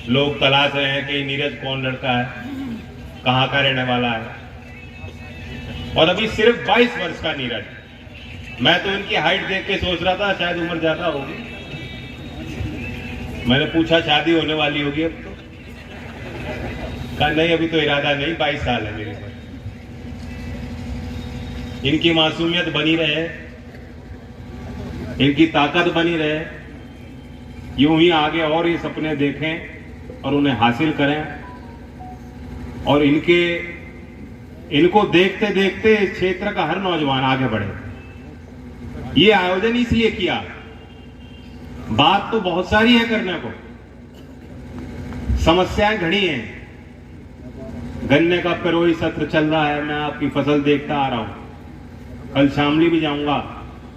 लोग तलाश रहे हैं कि नीरज कौन लड़का है, कहाँ का रहने वाला है। और अभी सिर्फ 22 वर्ष का नीरज। मैं तो इनकी हाइट देख के सोच रहा था शायद उम्र ज्यादा होगी। मैंने पूछा शादी होने वाली होगी अब तो, कहा नहीं अभी तो इरादा नहीं, 22 साल है मेरी उम्र। इनकी मासूमियत बनी रहे, इनकी ताकत बनी रहे, यूं ही आगे और ये सपने देखें और उन्हें हासिल करें। और इनको देखते देखते इस क्षेत्र का हर नौजवान आगे बढ़े। ये आयोजन इसलिए किया, बात तो बहुत सारी है करने को, समस्याएं घड़ी हैं। गन्ने का पिरोई सत्र चल रहा है, मैं आपकी फसल देखता आ रहा हूं। कल शामली भी जाऊंगा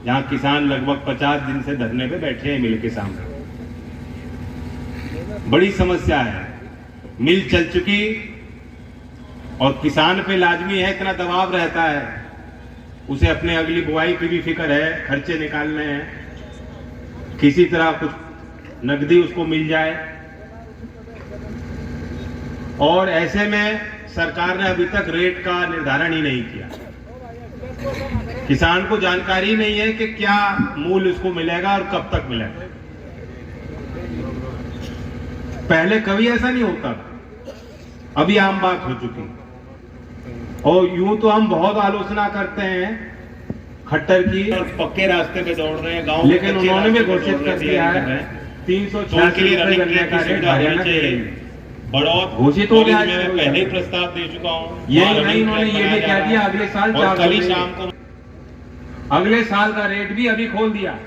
जहां किसान लगभग 50 दिन से धरने पे बैठे हैं मिल के सामने। बड़ी समस्या है, मिल चल चुकी और किसान पे लाजमी है, इतना दबाव रहता है, उसे अपने अगली बुआई की भी फिक्र है, खर्चे निकालने हैं, किसी तरह कुछ नकदी उसको मिल जाए। और ऐसे में सरकार ने अभी तक रेट का निर्धारण ही नहीं किया। किसान को जानकारी नहीं है कि क्या मूल्य उसको मिलेगा और कब तक मिलेगा। पहले कभी ऐसा नहीं होता, अभी आम बात हो चुकी। और यूं तो हम बहुत आलोचना करते हैं खट्टर की और पक्के रास्ते पे दौड़ रहे हैं गांव, लेकिन उन्होंने भी घोषित कर दिया है 386 गन्ने का रेट हरियाणा के बढ़ोत घोषित हो गया है। मैं पहले ही प्रस्ताव दे चुका हूं। यही नहीं, उन्होंने ये भी कह दिया अगले साल कल ही शाम को अगले साल का रेट भी अभी खोल दिया।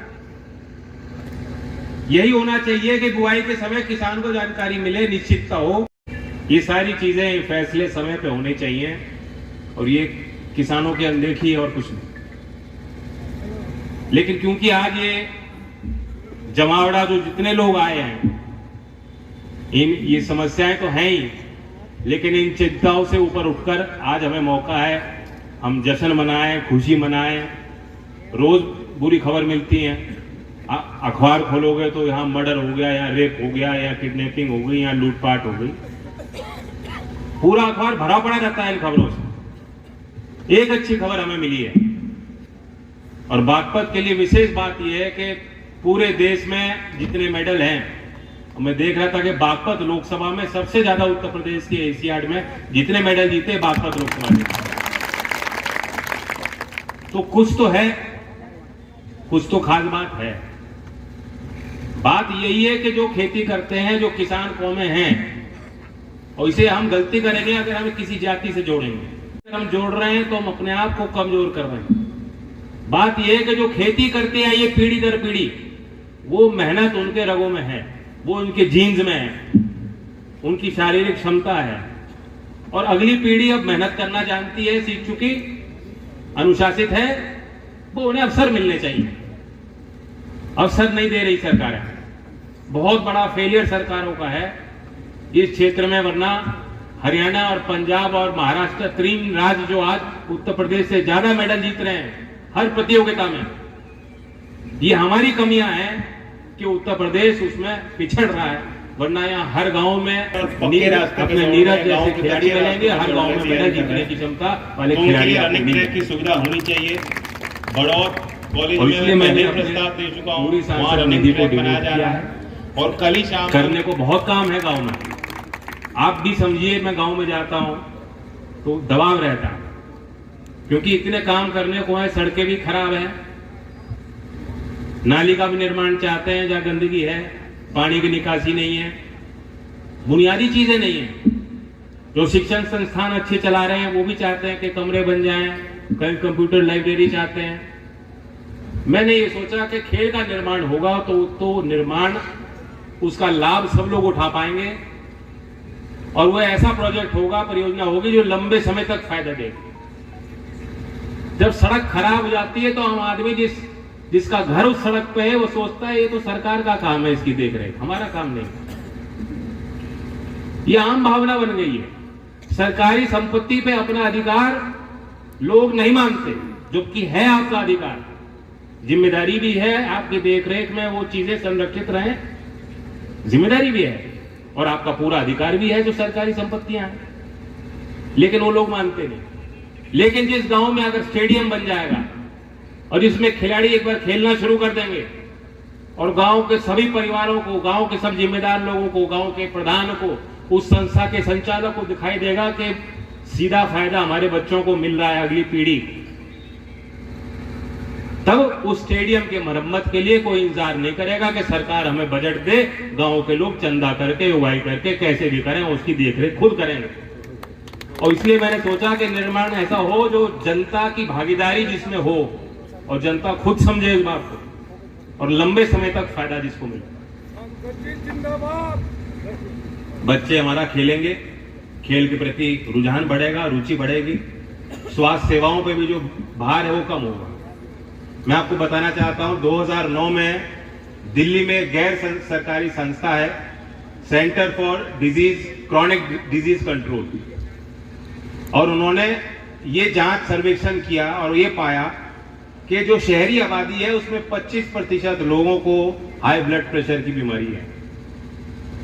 यही होना चाहिए कि बुआई के समय किसान को जानकारी मिले, निश्चितता हो। ये सारी चीजें फैसले समय पे होने चाहिए और ये किसानों की अनदेखी और कुछ नहीं। लेकिन क्योंकि आज ये जमावड़ा जो जितने लोग आए हैं, ये समस्याएं तो हैं ही, लेकिन इन चिंताओं से ऊपर उठकर आज हमें मौका है, हम जश्न मनाएं, खुशी मनाएं। रोज बुरी खबर मिलती है, अखबार खोलोगे तो यहाँ मर्डर हो गया, या रेप हो गया, या किडनैपिंग हो गई, या लूटपाट हो गई। पूरा अखबार भरा पड़ा रहता है इन खबरों से। एक अच्छी खबर हमें मिली है, और बागपत के लिए विशेष बात यह है कि पूरे देश में जितने मेडल हैं, मैं देख रहा था कि बागपत लोकसभा में सबसे ज्यादा उत्तर प्रदेश की एशियाड में जितने मेडल जीते बागपत लोकसभा में। तो कुछ तो है, कुछ तो खास बात है। बात यही है कि जो खेती करते हैं, जो किसान कौमें हैं, और इसे हम गलती करेंगे अगर हम किसी जाति से जोड़ेंगे। अगर हम जोड़ रहे हैं तो हम अपने आप को कमजोर कर रहे हैं। बात यह है कि जो खेती करते हैं ये पीढ़ी दर पीढ़ी, वो मेहनत उनके रगों में है, वो उनके जीन्स में है, उनकी शारीरिक क्षमता है। और अगली पीढ़ी अब मेहनत करना जानती है, सीख चुकी, अनुशासित है, वो उन्हें अवसर मिलने चाहिए। अवसर नहीं दे रही सरकार, बहुत बड़ा फेलियर सरकारों का है इस क्षेत्र में। वरना हरियाणा और पंजाब और महाराष्ट्र, 3 राज्य जो आज उत्तर प्रदेश से ज्यादा मेडल जीत रहे हैं हर प्रतियोगिता में, ये हमारी कमियां हैं कि उत्तर प्रदेश उसमें पिछड़ रहा है। वरना यहाँ हर गांव में अपने नीरज जैसे खिलाड़ी मिलेंगे, हर गांव में मेडल जीतने की क्षमता वाले खिलाड़ी की सुविधा होनी चाहिए। बढ़ौत कॉलेज में मैंने प्रस्ताव दे चुका हूँ, वहाँ रनिंग ट्रैक बनाया जा रहा है, और कल ही शाम करने को बहुत काम है गाँव में। आप भी समझिए, मैं गाँव में जाता हूँ तो दबाव रहता है, क्योंकि इतने काम करने को है। सड़कें भी खराब है, नाली का भी निर्माण चाहते हैं जहां गंदगी है, पानी की निकासी नहीं है, बुनियादी चीजें नहीं है। जो शिक्षण संस्थान अच्छे चला रहे हैं वो भी चाहते हैं कि कमरे बन जाएं, कहीं कंप्यूटर लाइब्रेरी चाहते हैं। मैंने ये सोचा कि खेल का निर्माण होगा तो निर्माण, उसका लाभ सब लोग उठा पाएंगे, और वो ऐसा प्रोजेक्ट होगा, परियोजना होगी जो लंबे समय तक फायदा देगी। जब सड़क खराब हो जाती है तो आम आदमी जिसका घर उस सड़क पे है वो सोचता है ये तो सरकार का काम है इसकी देखरेख, हमारा काम नहीं। ये आम भावना बन गई है। सरकारी संपत्ति पे अपना अधिकार लोग नहीं मानते, जबकि है आपका अधिकार। जिम्मेदारी भी है आपकी देखरेख में वो चीजें संरक्षित रहें, जिम्मेदारी भी है। और आपका पूरा अधिकार भी है जो सरकारी संपत्तियां हैं, लेकिन वो लोग मानते नहीं। लेकिन जिस गांव में अगर स्टेडियम बन जाएगा और जिसमें खिलाड़ी एक बार खेलना शुरू कर देंगे और गांव के सभी परिवारों को, गांव के सब जिम्मेदार लोगों को, गांव के प्रधान को, उस संस्था के संचालक को दिखाई देगा कि सीधा फायदा हमारे बच्चों को मिल रहा है, अगली पीढ़ी, तब उस स्टेडियम के मरम्मत के लिए कोई इंतजार नहीं करेगा कि सरकार हमें बजट दे, गांव के लोग चंदा करके, उगाई करके कैसे भी करें, उसकी देखरेख खुद करेंगे। और इसलिए मैंने सोचा कि निर्माण ऐसा हो जो जनता की भागीदारी जिसमें हो और जनता खुद समझे इस बात को और लंबे समय तक फायदा जिसको मिले। बच्चे हमारा खेलेंगे, खेल के प्रति रुझान बढ़ेगा, रुचि बढ़ेगी, स्वास्थ्य सेवाओं पे भी जो भार है वो कम होगा। मैं आपको बताना चाहता हूं 2009 में दिल्ली में गैर सरकारी संस्था है centre for chronic disease control, और उन्होंने ये जांच सर्वेक्षण किया और ये पाया कि जो शहरी आबादी है उसमें 25% लोगों को हाई ब्लड प्रेशर की बीमारी है।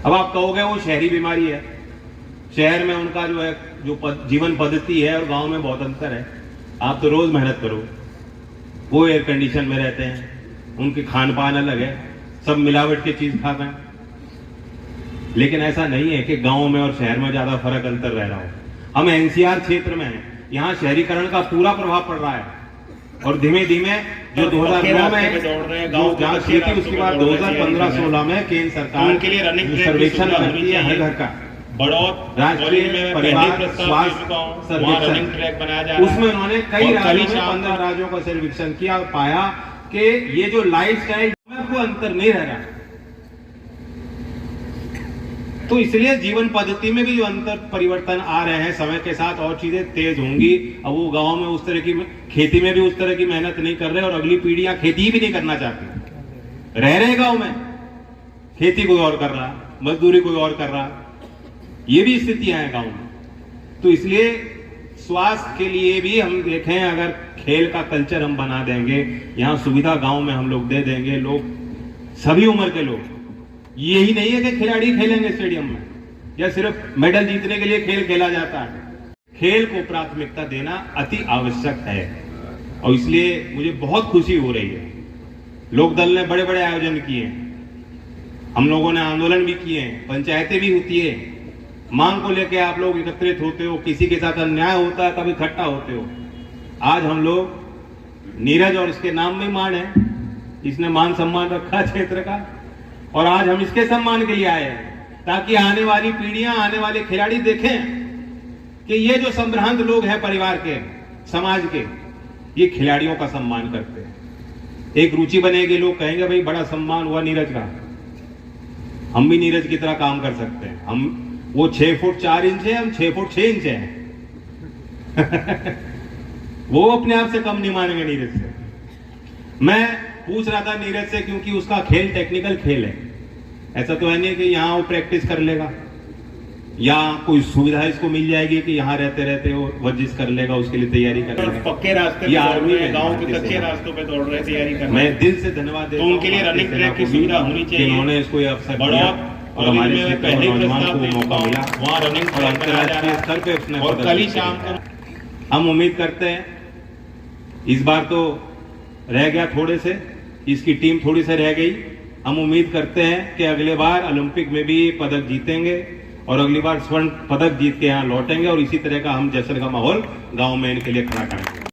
अब आप कहोगे वो शहरी बीमारी है, शहर में उनका जो है जो जीवन पद्धति है और गांव में बहुत अंतर है। आप तो रोज मेहनत करो, वो एयर कंडीशन में रहते हैं, उनके खान पान अलग है, सब मिलावट की चीज खाते हैं। लेकिन ऐसा नहीं है कि गांव में और शहर में ज्यादा फर्क अंतर रह रहा हो। हम एनसीआर क्षेत्र में हैं, यहाँ शहरीकरण का पूरा प्रभाव पड़ रहा है और धीमे धीमे जो 2009 में जो जांच की थी उसके बाद 2015-16 में केंद्र सरकार के लिए रनिंग सर्वेक्षण करती है हर घर का, राष्ट्रीय परिवार स्वास्थ्य सर्वेक्षण, उसमें उन्होंने कई राज्यों में 15 राज्यों का सर्वेक्षण किया और पाया कि ये जो लाइफस्टाइल में कोई अंतर नहीं रह रहा। तो इसलिए जीवन पद्धति में भी जो अंतर परिवर्तन आ रहे हैं समय के साथ, और चीजें तेज होंगी। अब वो गांव में उस तरह की खेती में भी उस तरह की मेहनत नहीं कर रहे और अगली पीढ़ियां खेती भी नहीं करना चाहती, रह रहे गांव में, खेती कोई और कर रहा, मजदूरी कोई और कर रहा, ये भी स्थितियां हैं गांव में। तो इसलिए स्वास्थ्य के लिए भी हम देखें, अगर खेल का कल्चर हम बना देंगे, यहाँ सुविधा गांव में हम लोग दे देंगे, लोग सभी उम्र के लोग, यही नहीं है कि खिलाड़ी खेलेंगे स्टेडियम में या सिर्फ मेडल जीतने के लिए खेल खेला जाता है। खेल को प्राथमिकता देना अति आवश्यक है और इसलिए मुझे बहुत खुशी हो रही है। लोक दल ने बड़े बड़े आयोजन किए, हम लोगों ने आंदोलन भी किए, पंचायतें भी होती है, मांग को लेकर आप लोग एकत्रित होते हो, किसी के साथ अन्याय होता है तब इकट्ठा होते हो। आज हम लोग नीरज और इसके नाम में मान है, इसने मान सम्मान रखा क्षेत्र का, और आज हम इसके सम्मान के लिए आए हैं ताकि आने वाली पीढ़ियां, आने वाले खिलाड़ी देखें कि ये जो संभ्रांत लोग हैं परिवार के, समाज के, ये खिलाड़ियों का सम्मान करते हैं। एक रुचि बनेगी, लोग कहेंगे भाई बड़ा सम्मान हुआ नीरज का, हम भी नीरज की तरह काम कर सकते हैं। हम वो 6 फुट 4 इंच है, हम 6 फुट 6 इंच है। वो अपने आप से कम नहीं मानेंगे नीरज से। मैं पूछ रहा था नीरज से क्योंकि उसका खेल टेक्निकल खेल है, ऐसा तो है नहीं कि यहाँ वो प्रैक्टिस कर लेगा या कोई सुविधा इसको मिल जाएगी कि यहाँ रहते रहते वो वर्जिश कर लेगा, उसके लिए तैयारी कर लेगा। पक्के रास्ते पे आर्मी में, गांव के कच्चे रास्तों पे दौड़ रहे, तैयारी कर रहे। मैं दिल से धन्यवाद देता हूं, उनके लिए रनिंग ट्रैक की सुविधा होनी चाहिए, जिन्होंने इसको अवसर दिया और हमारे नौजवान को मौका मिला वहाँ रनिंग और अंतर्राष्ट्रीय स्तर पे उसने, और कल ही शाम को हम उम्मीद करते हैं, इस बार तो रह गया थोड़े से, इसकी टीम थोड़ी से रह गई, हम उम्मीद करते हैं कि अगले बार ओलंपिक में भी पदक जीतेंगे और अगली बार स्वर्ण पदक जीत के यहाँ लौटेंगे और इसी तरह का हम जश्न का माहौल गांव में इनके लिए खड़ा करेंगे।